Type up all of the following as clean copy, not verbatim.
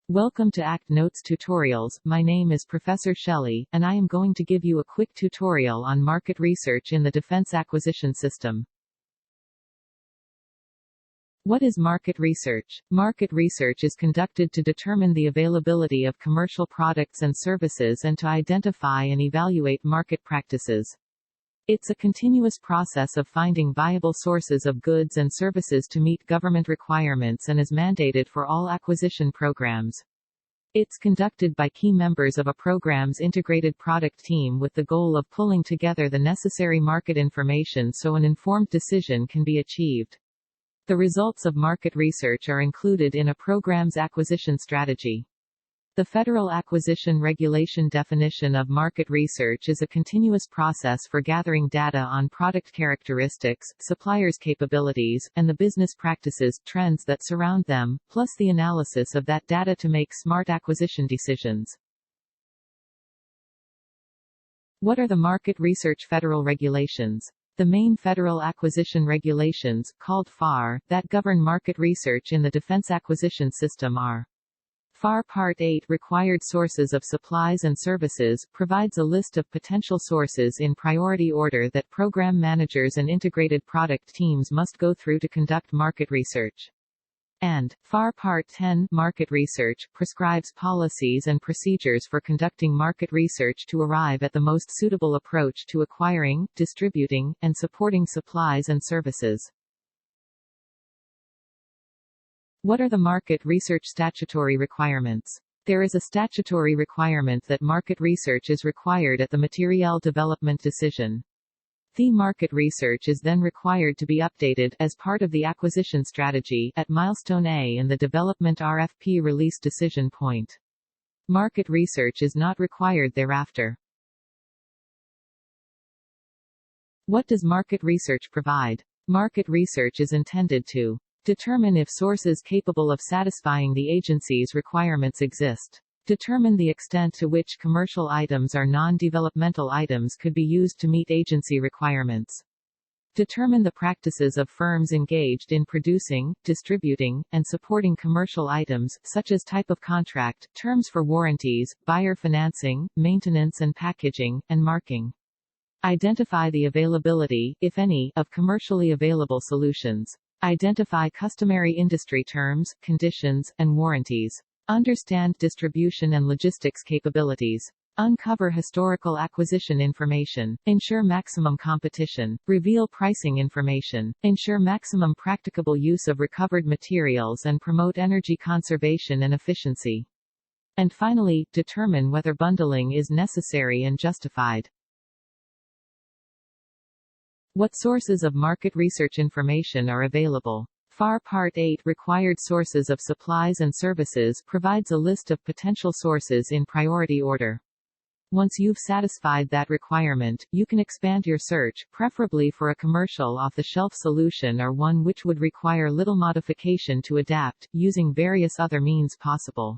Welcome to ACT Notes Tutorials. My name is Professor Shelley, and I am going to give you a quick tutorial on market research in the defense acquisition system. What is market research? Market research is conducted to determine the availability of commercial products and services and to identify and evaluate market practices. It's a continuous process of finding viable sources of goods and services to meet government requirements and is mandated for all acquisition programs. It's conducted by key members of a program's integrated product team with the goal of pulling together the necessary market information so an informed decision can be achieved. The results of market research are included in a program's acquisition strategy. The Federal Acquisition Regulation definition of market research is a continuous process for gathering data on product characteristics, suppliers' capabilities, and the business practices, trends that surround them, plus the analysis of that data to make smart acquisition decisions. What are the market research federal regulations? The main federal acquisition regulations, called FAR, that govern market research in the defense acquisition system are: FAR Part 8 Required Sources of Supplies and Services provides a list of potential sources in priority order that program managers and integrated product teams must go through to conduct market research. And FAR Part 10 Market Research prescribes policies and procedures for conducting market research to arrive at the most suitable approach to acquiring, distributing, and supporting supplies and services. What are the market research statutory requirements? There is a statutory requirement that market research is required at the materiel development decision. The market research is then required to be updated, as part of the acquisition strategy, at milestone A in the development RFP release decision point. Market research is not required thereafter. What does market research provide? Market research is intended to determine if sources capable of satisfying the agency's requirements exist. Determine the extent to which commercial items or non-developmental items could be used to meet agency requirements. Determine the practices of firms engaged in producing, distributing, and supporting commercial items, such as type of contract, terms for warranties, buyer financing, maintenance and packaging, and marking. Identify the availability, if any, of commercially available solutions. Identify customary industry terms, conditions, and warranties. Understand distribution and logistics capabilities. Uncover historical acquisition information. Ensure maximum competition. Reveal pricing information. Ensure maximum practicable use of recovered materials and promote energy conservation and efficiency. And finally, determine whether bundling is necessary and justified. What sources of market research information are available? FAR Part 8 Required Sources of Supplies and Services provides a list of potential sources in priority order. Once you've satisfied that requirement, you can expand your search, preferably for a commercial off-the-shelf solution or one which would require little modification to adapt, using various other means possible.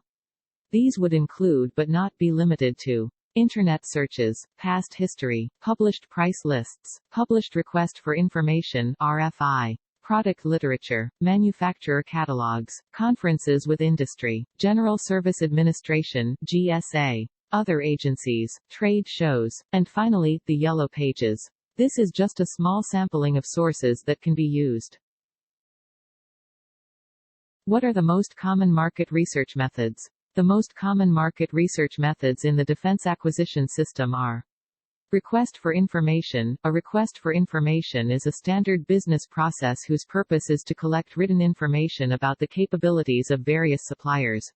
These would include but not be limited to Internet searches, past history, published price lists, published request for information (RFI), product literature, manufacturer catalogs, conferences with industry, General Service Administration (GSA), other agencies, trade shows, and finally, the Yellow Pages. This is just a small sampling of sources that can be used. What are the most common market research methods? The most common market research methods in the defense acquisition system are: request for information. A request for information is a standard business process whose purpose is to collect written information about the capabilities of various suppliers.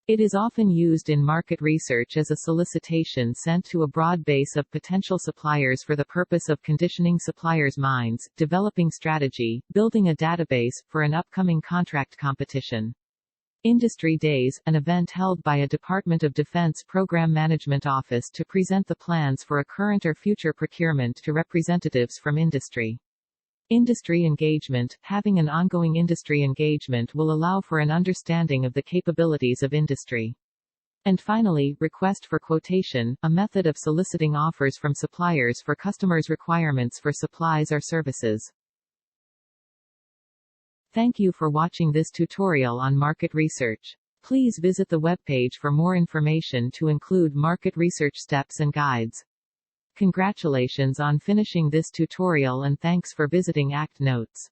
It is often used in market research as a solicitation sent to a broad base of potential suppliers for the purpose of conditioning suppliers' minds, developing strategy, building a database, for an upcoming contract competition. Industry Days, an event held by a Department of Defense Program Management Office to present the plans for a current or future procurement to representatives from industry. Industry engagement. Having an ongoing industry engagement will allow for an understanding of the capabilities of industry. And finally, request for quotation, a method of soliciting offers from suppliers for customers' requirements for supplies or services. Thank you for watching this tutorial on market research. Please visit the webpage for more information to include market research steps and guides. Congratulations on finishing this tutorial and thanks for visiting ACT Notes.